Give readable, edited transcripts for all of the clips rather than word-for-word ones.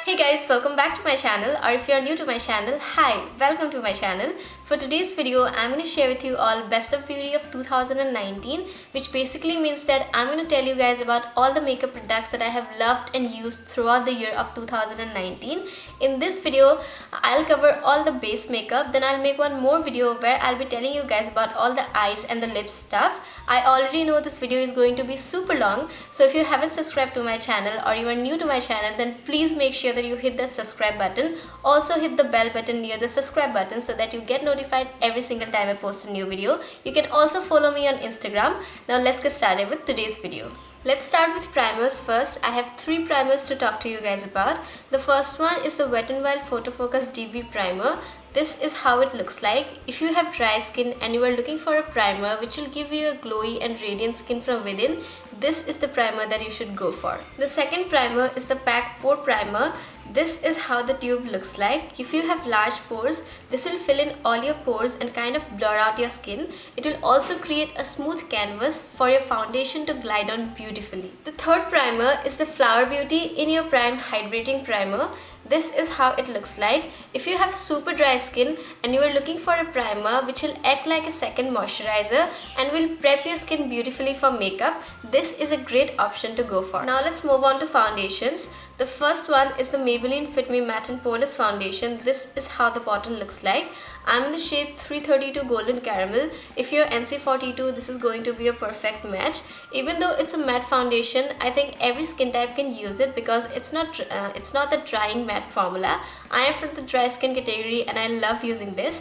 Hey guys, welcome back to my channel, or if you are new to my channel, hi, welcome to my channel. For today's video, I'm going to share with you all Best of Beauty of 2019, which basically means that I'm going to tell you guys about all the makeup products that I have loved and used throughout the year of 2019. In this video, I'll cover all the base makeup, then I'll make one more video where I'll be telling you guys about all the eyes and the lips stuff. I already know this video is going to be super long, so if you haven't subscribed to my channel or you are new to my channel, then please make sure that you hit that subscribe button. Also hit the bell button near the subscribe button so that you get notified every single time I post a new video. You can also follow me on Instagram. Now let's get started with today's video. Let's start with primers first. I have 3 primers to talk to you guys about. The first one is the Wet n Wild Photo Focus Dewy Primer. This is how it looks like. If you have dry skin and you are looking for a primer which will give you a glowy and radiant skin from within, this is the primer that you should go for. The second primer is the Pack Pore Primer. This is how the tube looks like. If you have large pores, this will fill in all your pores and kind of blur out your skin. It will also create a smooth canvas for your foundation to glide on beautifully. The third primer is the Flower Beauty In Your Prime Hydrating Primer. This is how it looks like. If you have super dry skin and you are looking for a primer which will act like a second moisturizer and will prep your skin beautifully for makeup, this is a great option to go for. Now let's move on to foundations. The first one is the Maybelline Fit Me Matte and Poreless Foundation. This is how the bottle looks like. I'm in the shade 332 Golden Caramel. If you're NC42, this is going to be a perfect match. Even though it's a matte foundation, I think every skin type can use it because it's not the drying matte formula. I am from the dry skin category and I love using this.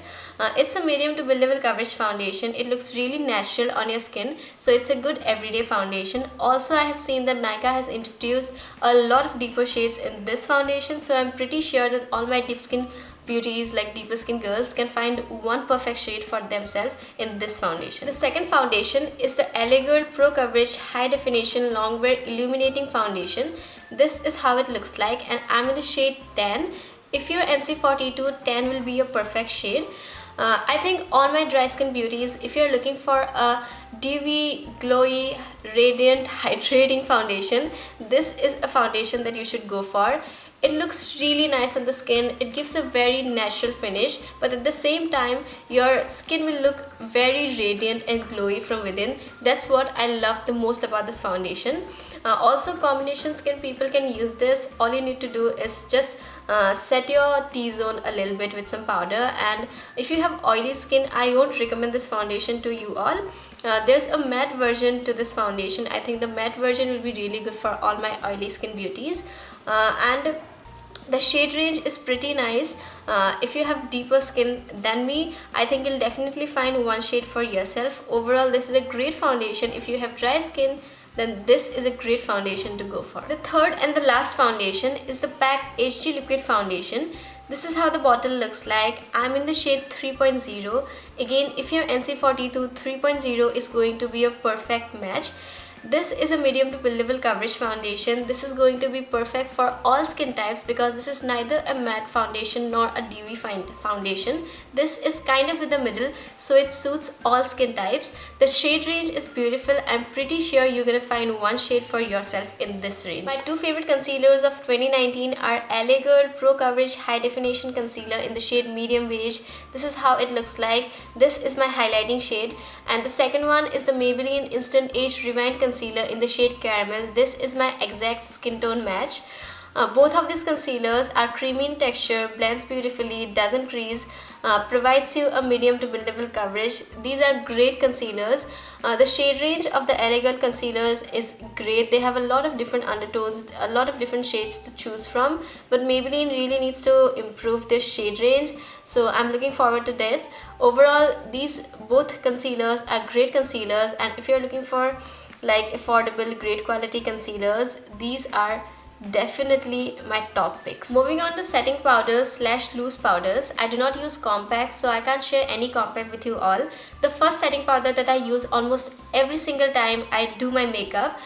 It's a medium to mid-level coverage foundation. It looks really natural on your skin, so it's a good everyday foundation. Also, I have seen that Nykaa has introduced a lot of deeper shades in this foundation, so I'm pretty sure that all my deep skin beauties like deeper skin girls can find one perfect shade for themselves in this foundation. The second foundation is the LA Girl Pro Coverage High Definition Longwear Illuminating Foundation. This is how it looks like and I'm in the shade 10. If you're NC42, 10 will be your perfect shade. I think all my dry skin beauties, if you're looking for a dewy, glowy, radiant, hydrating foundation, this is a foundation that you should go for. It looks really nice on the skin. It gives a very natural finish, but at the same time, your skin will look very radiant and glowy from within. That's what I love the most about this foundation. Also, combination skin people can use this. All you need to do is just set your T-zone a little bit with some powder, and if you have oily skin, I won't recommend this foundation to you all. There's a matte version to this foundation. I think the matte version will be really good for all my oily skin beauties. And the shade range is pretty nice. If you have deeper skin than me, I think you'll definitely find one shade for yourself. Overall, this is a great foundation. If you have dry skin, then this is a great foundation to go for. The third and the last foundation is the Pack HD Liquid Foundation. This is how the bottle looks like. I'm in the shade 3.0. Again, if you're NC42, 3.0 is going to be a perfect match. This is a medium to mid-level coverage foundation. This is going to be perfect for all skin types because this is neither a matte foundation nor a dewy foundation. This is kind of in the middle, so it suits all skin types. The shade range is beautiful. I'm pretty sure you're gonna find one shade for yourself in this range. My 2 favorite concealers of 2019 are LA Girl Pro Coverage High Definition Concealer in the shade Medium Beige. This is how it looks like. This is my highlighting shade. And the second one is the Maybelline Instant Age Rewind Concealer in the shade Caramel. This is my exact skin tone match. Both of these concealers are creamy in texture, blends beautifully, doesn't crease, provides you a medium to mid-level coverage. These are great concealers. The shade range of the LA Girl concealers is great. They have a lot of different undertones, a lot of different shades to choose from, but Maybelline really needs to improve their shade range, so I'm looking forward to that. Overall, these both concealers are great concealers, and if you're looking for like affordable, great quality concealers, these are definitely my top picks. Moving on to setting powders slash loose powders. I do not use compacts, so I can't share any compact with you all. The first setting powder that I use almost every single time I do my makeup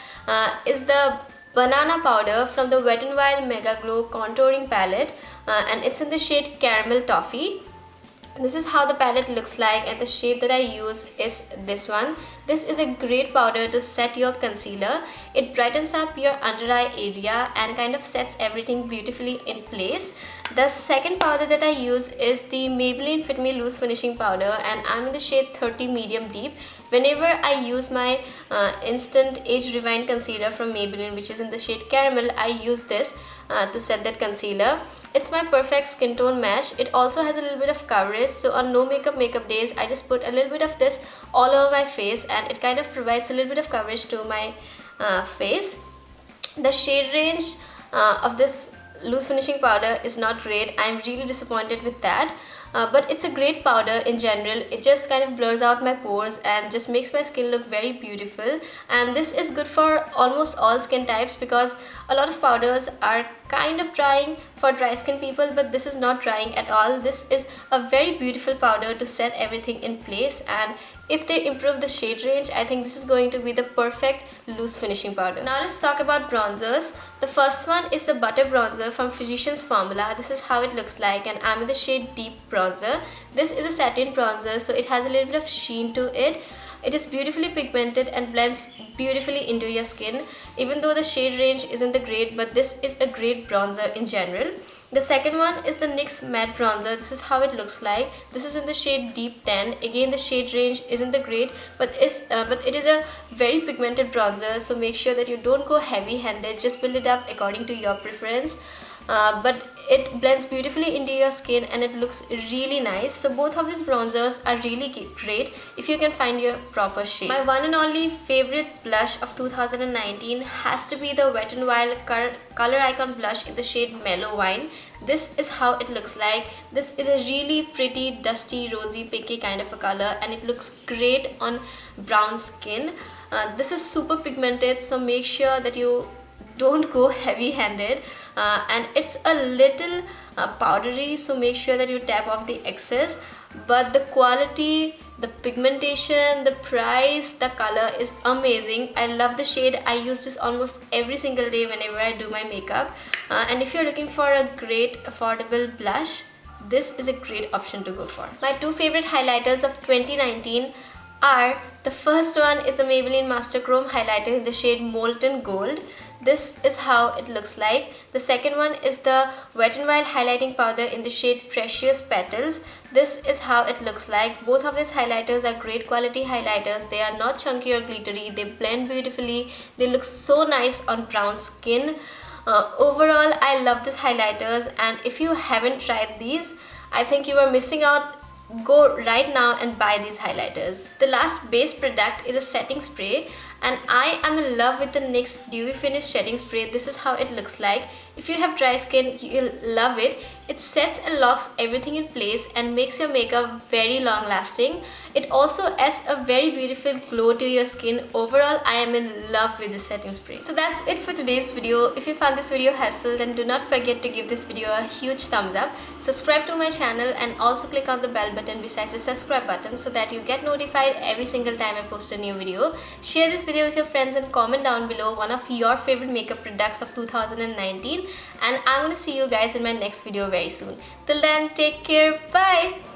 is the Banana Powder from the Wet n Wild Mega Glow Contouring Palette, and it's in the shade Caramel Toffee. This is how the palette looks like, and the shade that I use is this one. This is a great powder to set your concealer. It brightens up your under eye area and kind of sets everything beautifully in place. The second powder that I use is the Maybelline Fit Me Loose Finishing Powder, and I'm in the shade 30 Medium Deep. Whenever I use my Instant Age Rewind Concealer from Maybelline, which is in the shade Caramel, I use this to set that concealer. It's my perfect skin tone match. It also has a little bit of coverage, so on no makeup days I just put a little bit of this all over my face, and it kind of provides a little bit of coverage to my face. The shade range of this loose finishing powder is not great. I'm really disappointed with that. But it's a great powder in general. It just kind of blurs out my pores and just makes my skin look very beautiful. And this is good for almost all skin types, because a lot of powders are kind of drying for dry skin people, but this is not drying at all. This is a very beautiful powder to set everything in place, and if they improve the shade range, I think this is going to be the perfect loose finishing powder. Now let's talk about bronzers. The first one is the Butter Bronzer from Physicians Formula. This is how it looks like, and I'm in the shade Deep Bronzer. This is a satin bronzer, so it has a little bit of sheen to it. It is beautifully pigmented and blends beautifully into your skin. Even though the shade range isn't the great, but this is a great bronzer in general. The second one is the NYX Matte Bronzer. This is how it looks like. This is in the shade Deep Tan. Again, the shade range isn't the great, but it is a very pigmented bronzer, so make sure that you don't go heavy-handed. Just build it up according to your preference. But it blends beautifully into your skin and it looks really nice. So both of these bronzers are really great if you can find your proper shade. My one and only favorite blush of 2019 has to be the Wet n Wild Color Icon blush in the shade Mellow Wine. This is how it looks like. This is a really pretty, dusty, rosy, pinky kind of a color, and it looks great on brown skin. This is super pigmented, so make sure that you don't go heavy-handed, and it's a little powdery, so make sure that you tap off the excess. But the quality, the pigmentation, the price, the color is amazing. I love the shade. I use this almost every single day whenever I do my makeup, and if you're looking for a great affordable blush, this is a great option to go for. My two favorite highlighters of 2019 are, the first one is the Maybelline Master Chrome Highlighter in the shade Molten Gold. This is how it looks like. The second one is the Wet n Wild Highlighting Powder in the shade Precious Petals. This is how it looks like. Both of these highlighters are great quality highlighters. They are not chunky or glittery. They blend beautifully. They look so nice on brown skin. Overall, I love these highlighters, and if you haven't tried these, I think you are missing out. Go right now and buy these highlighters. The last base product is a setting spray, and I am in love with the NYX Dewy Finish Setting Spray. This is how it looks like. If you have dry skin, you'll love it. It sets and locks everything in place and makes your makeup very long lasting. It also adds a very beautiful glow to your skin. Overall, I am in love with this setting spray. So that's it for today's video. If you found this video helpful, then do not forget to give this video a huge thumbs up. Subscribe to my channel and also click on the bell button besides the subscribe button so that you get notified every single time I post a new video. Share this video with your friends and comment down below one of your favorite makeup products of 2019, and I'm going to see you guys in my next video very soon. Till then, take care. Bye.